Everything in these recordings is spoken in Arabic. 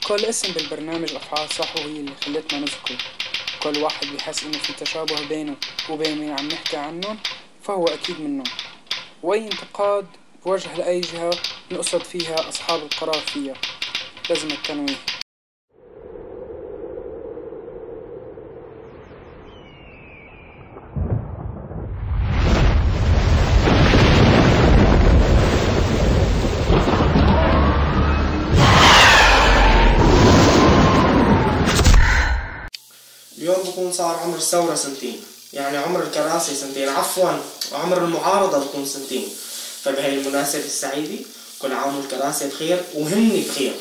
كل اسم بالبرنامج أفعال صح وهي اللي خلتنا نذكره. كل واحد بيحس إنه في تشابه بينه وبين مين عم نحكي عنهم، فهو أكيد منهم. وأي انتقاد بوجه لأي جهة نقصد فيها أصحاب القرار فيها لازم التنويه. اليوم بكون صار عمر الثورة سنتين، يعني عمر الكراسي سنتين، عفوا عمر المعارضة بكون سنتين. فبهي المناسبة السعيدة كل عام والكراسي بخير وهن بخير.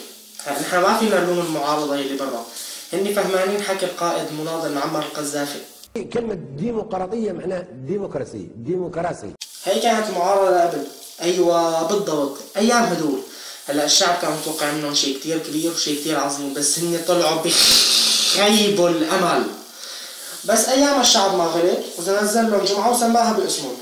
نحن ما فينا نلوم المعارضة اللي برا، هن فهمانين حكي القائد المناضل معمر القذافي. كلمة ديمقراطية معناها ديمقراسي. هي كانت المعارضة قبل، أيوة بالضبط، أيام هدول. هلا الشعب كان متوقع منهم شيء كتير كبير وشيء كتير عظيم، بس هن طلعوا بخيبوا الأمل. بس أيام الشعب ما غلط وتنزل لهم جمعة وسماها باسمهم.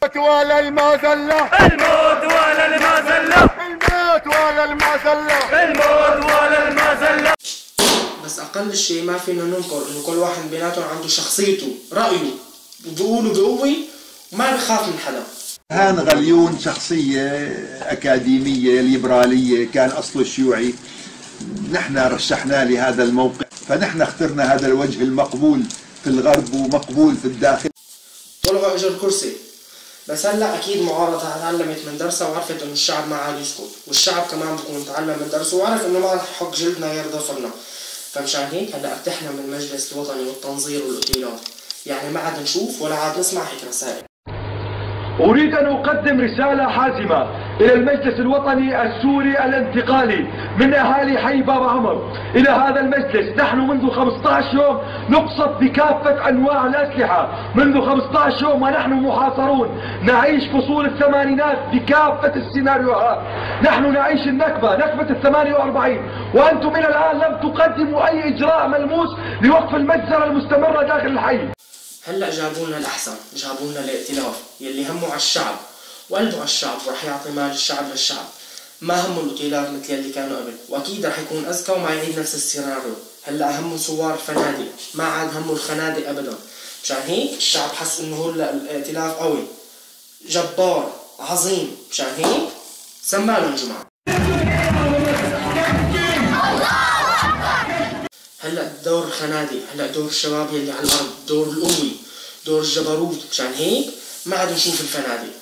الموت ولا المذلة، الموت ولا المذلة، الموت ولا المذلة، الموت ولا المذلة. بس أقل شيء ما فينا ننكر إنه كل واحد بيناتهم عنده شخصيته، رأيه، وبيقولوا بقوة وما بخاف من حدا. هان غليون شخصية أكاديمية ليبرالية، كان أصله الشيوعي. نحن رشحناه لهذا الموقع، فنحن اخترنا هذا الوجه المقبول في الغرب ومقبول في الداخل. طلعوا اجوا الكرسي، بس هلا اكيد معارضة تعلمت من درسها وعرفت انه الشعب ما عاد يسكت، والشعب كمان بكون تعلم من درسه وعرف انه ما رح يحق جلدنا يرضى فرنا. فمشان هيك هلا ارتحنا من المجلس الوطني والتنظير والائتلاف، يعني ما عاد نشوف ولا عاد نسمع هيك رسائل. أريد أن أقدم رسالة حازمة إلى المجلس الوطني السوري الانتقالي من أهالي حي باب عمر. إلى هذا المجلس نحن منذ 15 يوم نقصف بكافة أنواع الأسلحة، منذ 15 يوم ونحن محاصرون، نعيش فصول الثمانينات بكافة السيناريوهات، نحن نعيش النكبة، نكبة ال48، وأنتم إلى الآن لم تقدموا أي إجراء ملموس لوقف المجزرة المستمرة داخل الحي. هلا جابوا لنا الاحسن، جابوا لنا الائتلاف يلي همه على الشعب وقلبه على الشعب ورح يعطي مال الشعب للشعب. ما همه الائتلاف مثل يلي كانوا قبل، واكيد رح يكون اذكى وما يعيد نفس السيناريو. هلا همه ثوار الفنادق، ما عاد همه الخنادق ابدا. مشان هيك الشعب حس انه هو الائتلاف قوي جبار عظيم، مشان هيك سمى لهم جمعة. هلا دور الخنادق، هلا دور الشباب يلي على الارض، دور القوة، دور الجبروت. مشان هيك ما عاد نشوف الفنادق.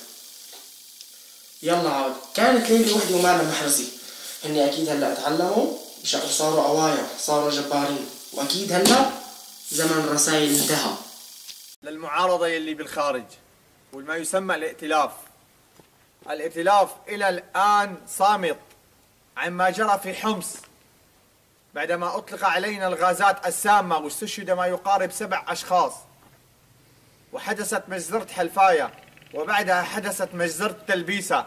يلا عاد، كانت ليلة وحدة وما لها محرزة. هن اكيد هلا تعلموا وصاروا قوايا، صاروا جبارين، واكيد هلا زمن الرسائل انتهى. للمعارضة يلي بالخارج والما يسمى الائتلاف، الائتلاف الى الان صامت عما جرى في حمص بعدما أطلق علينا الغازات السامة واستشهد ما يقارب 7 أشخاص، وحدثت مجزرة حلفاية، وبعدها حدثت مجزرة تلبيسة،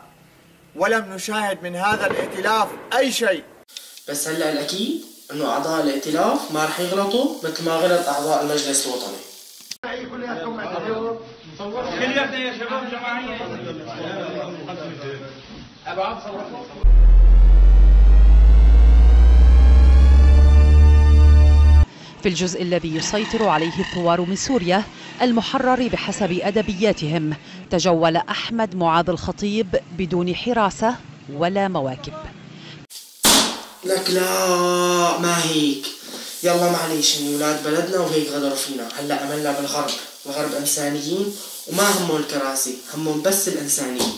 ولم نشاهد من هذا الائتلاف أي شيء. بس هلأ الأكيد أنه أعضاء الائتلاف ما رح يغلطوا مثل ما غلط أعضاء المجلس الوطني. كلياتنا يا شباب جماعية. في الجزء الذي يسيطر عليه الثوار من سوريا المحرر بحسب أدبياتهم، تجول أحمد معاذ الخطيب بدون حراسة ولا مواكب. لك لا ما هيك، يلا معليش إني ولاد بلدنا وهيك غدروا فينا. هلا عملنا بالغرب، الغرب إنسانيين وما همهم الكراسي، همهم بس الإنسانيين.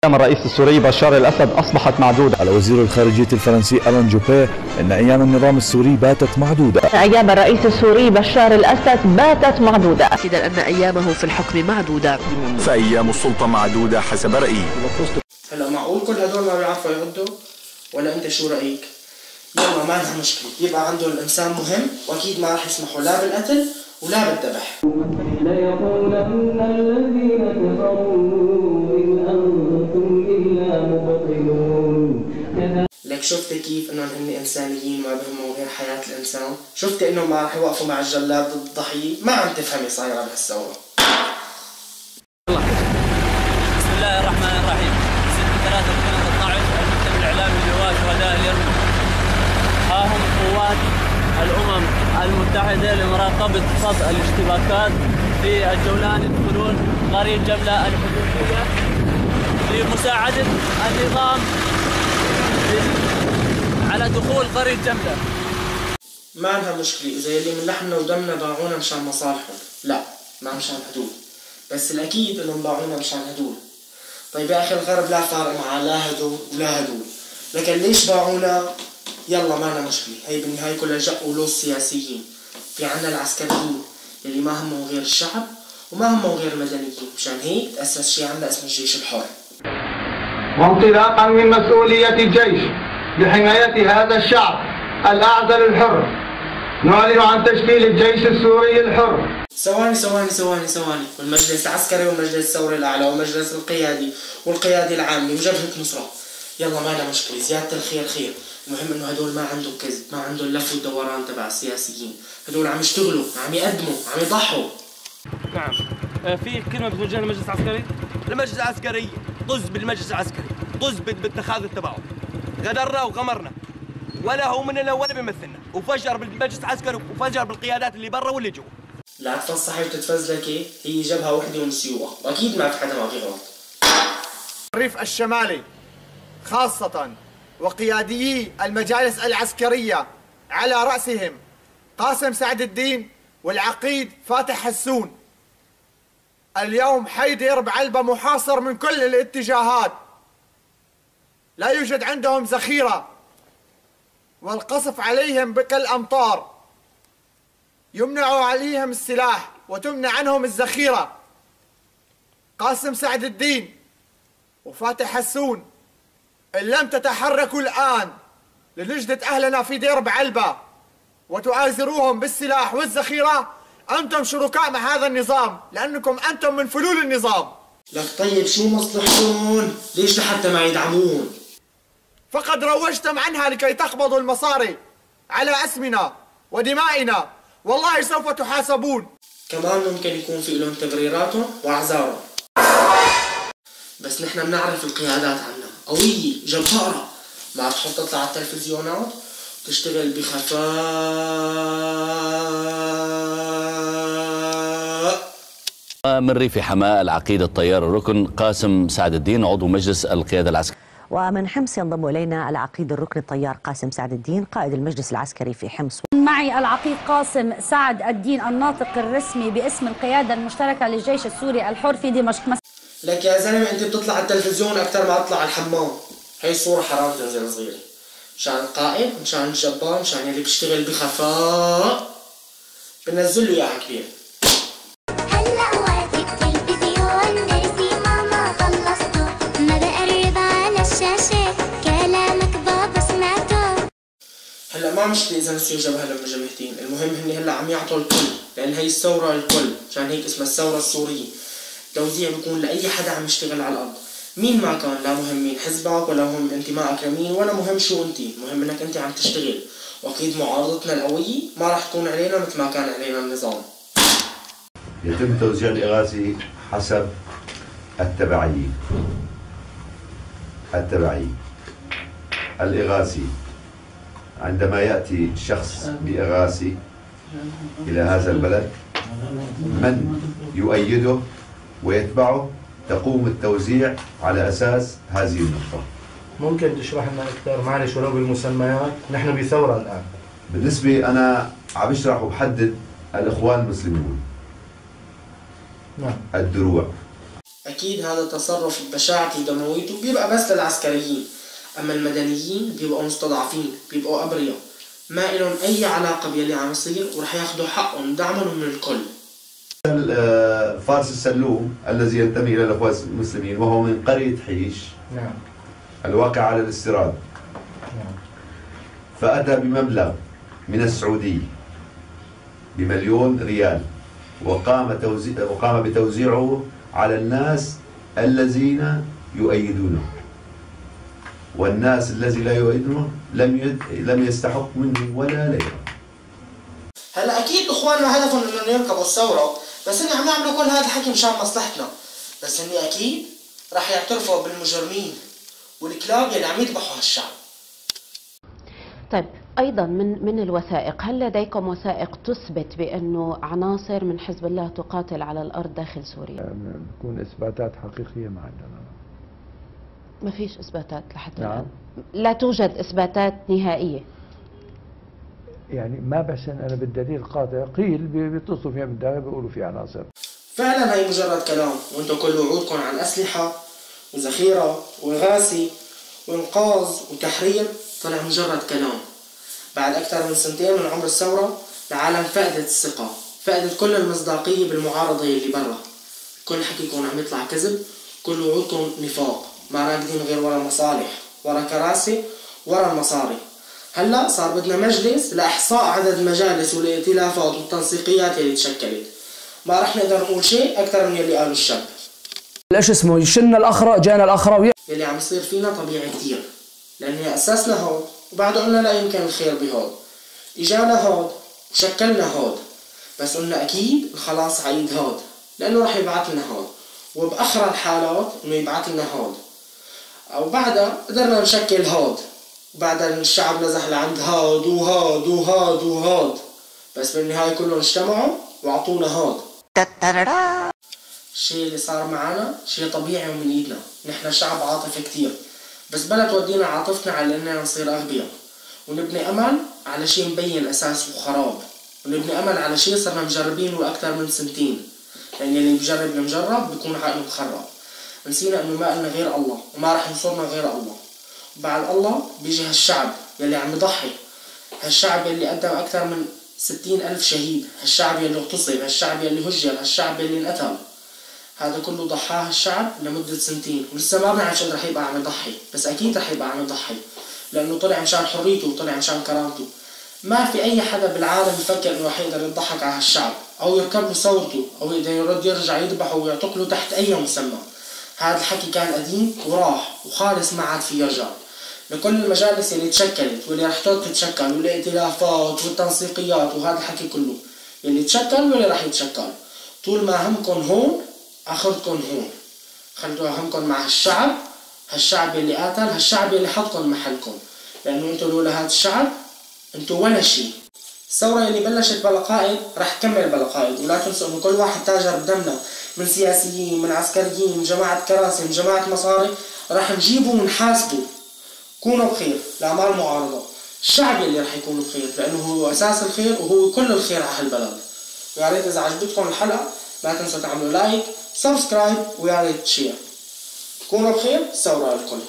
أيام الرئيس السوري بشار الأسد أصبحت معدودة. على وزير الخارجية الفرنسي ألان جوبيه أن أيام النظام السوري باتت معدودة. أيام الرئيس السوري بشار الأسد باتت معدودة، أكيدا أن أيامه في الحكم معدودة، فأيام السلطة معدودة حسب رأيي. هلا معقول كل هدول ما بيعرفوا يعدوا؟ ولا أنت شو رأيك؟ يلا ما لها مشكلة، يبقى عنده الإنسان مهم وأكيد ما رح يسمحوا لا بالقتل ولا بالذبح. ليقولن الذين كفروا إن أنتم إلا مبطلون. لك شفت كيف انهم هن انسانيين ما بهمهم غير حياة الانسان؟ شفت انهم ما رح يوقفوا مع الجلاد ضد الضحية؟ ما عم تفهمي صايرة بهالثورة. بسم الله الرحمن الرحيم. 6/3/2013 المكتب الاعلامي لواء شهداء اليرموك. ها هم الأمم المتحدة لمراقبة خط الاشتباكات في الجولان يدخلون قرية جملة الحدودية لمساعدة النظام على دخول قرية جملة. ما لها مشكلة إذا يلي من لحمنا ودمنا باعونا مشان مصالحهم، لا ما مشان هدول، بس الأكيد إنهم باعونا مشان هدول. طيب يا أخي الغرب لا فارق معاه لا هدول ولا هدول، لكن ليش باعونا؟ يلا ما لنا مشكلة، هي بالنهاية كلها جق ولوز سياسيين. في عنا العسكريين اللي ما همهم غير الشعب وما همهم غير المدنيين، مشان هيك تأسس شيء عنا اسمه الجيش الحر. وانطلاقا من مسؤولية الجيش بحماية هذا الشعب الأعزل الحر، نعلن عن تشكيل الجيش السوري الحر. ثواني، والمجلس العسكري والمجلس الثوري الأعلى والمجلس القيادي والقيادي العامي وجبهة نصرة. يلا ما لنا مشكلة، زيادة الخير خير، المهم إنه هدول ما عندهم كذب، ما عندهم لف ودوران تبع السياسيين، هدول عم يشتغلوا، عم يقدموا، عم يضحوا. نعم، في كلمة بتوجهها للمجلس العسكري؟ المجلس العسكري طز بالمجلس العسكري، طز بالتخاذل تبعه، غدرنا وغمرنا، ولا هو مننا ولا بيمثلنا، وفجر بالمجلس العسكري وفجر بالقيادات اللي برا واللي جوا. لا تفصحي وتتفزلكي، هي جبهة وحدة ونسيوها، وأكيد ما في حدا ما في غلط. الريف الشمالي خاصة وقياديي المجالس العسكرية على رأسهم قاسم سعد الدين والعقيد فاتح حسون، اليوم حي دير بعلبة محاصر من كل الاتجاهات، لا يوجد عندهم ذخيرة، والقصف عليهم بالأمطار، يمنع عليهم السلاح وتمنع عنهم الذخيرة. قاسم سعد الدين وفاتح حسون إن لم تتحركوا الآن لنجدة أهلنا في دير بعلبة وتؤازروهم بالسلاح والذخيرة، أنتم شركاء مع هذا النظام، لأنكم أنتم من فلول النظام. لك طيب شو مصلحتهم؟ ليش لحتى ما يدعمون؟ فقد روجتم عنها لكي تقبضوا المصاري على اسمنا ودمائنا، والله سوف تحاسبون. كمان ممكن يكون في لهم تبريراتهم واعذارهم، بس نحن بنعرف القيادات عنا قوية جبارة، ما تحط تطلع على التلفزيونات وتشتغل بخفاء. من ريف حماة العقيد الطيار الركن قاسم سعد الدين عضو مجلس القيادة العسكرية. ومن حمص ينضم إلينا العقيد الركن الطيار قاسم سعد الدين قائد المجلس العسكري في حمص. معي العقيد قاسم سعد الدين الناطق الرسمي باسم القيادة المشتركة للجيش السوري الحر في دمشق. لك يا زلمة أنت بتطلع على التلفزيون أكثر ما تطلع على الحمام، هي الصورة حرام تنزل صغيرة، مشان القائد مشان الجبار مشان اللي بيشتغل بخفاء بنزل له إياها كبير. هلا ما مشكلة إذا نسيوا جبهة لما جبهتين، المهم هني هلا عم يعطوا الكل، لأن هي الثورة الكل، مشان هيك اسمها الثورة السورية. توزيع بيكون لأي حدا عم يشتغل على الأرض، مين ما كان، لا مهم مين حزبك ولا مهم انتمائك لمين ولا مهم شو أنت، مهم إنك أنت عم تشتغل، وأكيد معارضتنا القوية ما راح تكون علينا مثل ما كان علينا النظام. يتم توزيع الإغاثي حسب التبعية. الإغاثي عندما يأتي شخص بإغاثي إلى هذا البلد، من يؤيده ويتبعه تقوم التوزيع على أساس هذه النقطة. ممكن تشرح لنا أكثر معلش ولو بالمسميات؟ نحن بثورة الآن. بالنسبة أنا عم بشرح وبحدد الإخوان المسلمون. نعم. الدروع. أكيد هذا التصرف بشاعته ودمويته بيبقى بس للعسكريين، أما المدنيين بيبقوا مستضعفين، بيبقوا أبرياء، ما لهم أي علاقة باللي عم يصير ورح ياخذوا حقهم دعما من الكل. فارس السلوم الذي ينتمي إلى الإخوان المسلمين وهو من قرية حيش. نعم. الواقع على الاستيراد. نعم. فأتى بمبلغ من السعودية ب1,000,000 ريال وقام بتوزيعه على الناس الذين يؤيدونه، والناس الذي لا يؤيدونه لم يستحق منه ولا ليرة. هلا اكيد اخواننا هدفهم انهم يركبوا الثوره، بس هن عم يعملوا كل هذا الحكي مشان مصلحتنا، بس هن اكيد راح يعترفوا بالمجرمين والكلاب اللي عم يذبحوا هالشعب. طيب أيضا من الوثائق، هل لديكم وثائق تثبت بأنه عناصر من حزب الله تقاتل على الأرض داخل سوريا؟ تكون إثباتات حقيقية ما عندنا. ما فيش إثباتات لحتى نعم. الآن؟ لا توجد إثباتات نهائية؟ يعني ما بحسن أنا بالدليل قاطع، قيل بيتصلوا فيها من الداخل بيقولوا في عناصر. فعلا هي مجرد كلام، وانتم كل وعودكم عن أسلحة وذخيرة وغاسي وإنقاذ وتحرير طلع مجرد كلام. بعد أكثر من 2 سنين من عمر الثورة العالم فقدت الثقة، فقدت كل المصداقية بالمعارضة اللي برا. كل حكيكم عم يطلع كذب، كل وعودكم نفاق، ما راكدين غير ورا المصالح، ورا كراسي، ورا المصاري. هلا صار بدنا مجلس لإحصاء عدد المجالس والائتلافات والتنسيقيات اللي تشكلت. ما رح نقدر نقول شيء أكثر من اللي قاله الشاب. ليش اسمه شلنا الأخرى جانا الأخرى اللي عم يصير فينا طبيعي كتير، لأنه أساسنا هون وبعد قلنا لا يمكن الخير بهود. إجانا هود وشكلنا هود، بس قلنا أكيد الخلاص عيد هود، لأنه رح يبعث لنا هود، وبأخرى الحالات إنه يبعث لنا هود. أو بعدها قدرنا نشكل هود، وبعدها الشعب نزح لعند هود وهود وهود وهود، بس بالنهاية كلهم اجتمعوا وعطونا هود. الشيء اللي صار معنا شيء طبيعي ومن ايدنا، نحن شعب عاطفي كتير، بس بلا تودينا عاطفتنا على اننا نصير اغبياء ونبني امل على شيء مبين اساسه خراب، ونبني امل على شيء صرنا مجربينه لاكثر من 2 سنين، لان اللي بجرب المجرب بيكون عقله مخرب. نسينا انه ما لنا غير الله وما رح ينصرنا غير الله، وبعد الله بيجي هالشعب يلي عم يضحي، هالشعب يلي قدم اكثر من 60,000 شهيد، هالشعب يلي اغتصب، هالشعب يلي هجر، هالشعب يلي انقتل. هذا كله ضحاه الشعب لمدة 2 سنين، ولسه ما بنعرف شو رح يبقى عم يضحي، بس أكيد رح يبقى عم يضحي، لأنه طلع مشان حريته وطلع مشان كرامته. ما في أي حدا بالعالم يفكر إنه رح يقدر يضحك على هالشعب، أو يركب له ثورته، أو يقدر يرد يرجع يذبحه ويعتقله تحت أي مسمى. هذا الحكي كان قديم وراح وخالص ما عاد في يرجع. لكل المجالس اللي تشكلت واللي رح تتشكل والائتلافات والتنسيقيات وهذا الحكي كله، اللي تشكل واللي رح يتشكل، طول ما همكم هون اخركم هون. خلوا همكم مع هالشعب، هالشعب اللي قاتل، هالشعب اللي حطكم محلكم، لانه انتم لولا هذا الشعب انتم ولا شيء. الثورة اللي بلشت بلا قائد رح تكمل بلا قائد، ولا تنسوا انه كل واحد تاجر بدمنا، من سياسيين، من عسكريين، من جماعة كراسي، من جماعة مصاري، رح نجيبه ونحاسبه. كونوا بخير لأعمال معارضة، الشعب اللي رح يكون بخير، لانه هو اساس الخير وهو كل الخير على هالبلد. ويا ريت اذا عجبتكم الحلقة ما تنسوا تعملوا لايك، سبسكرايب، ويا ريت شير. كونوا بخير، ثورة للكل.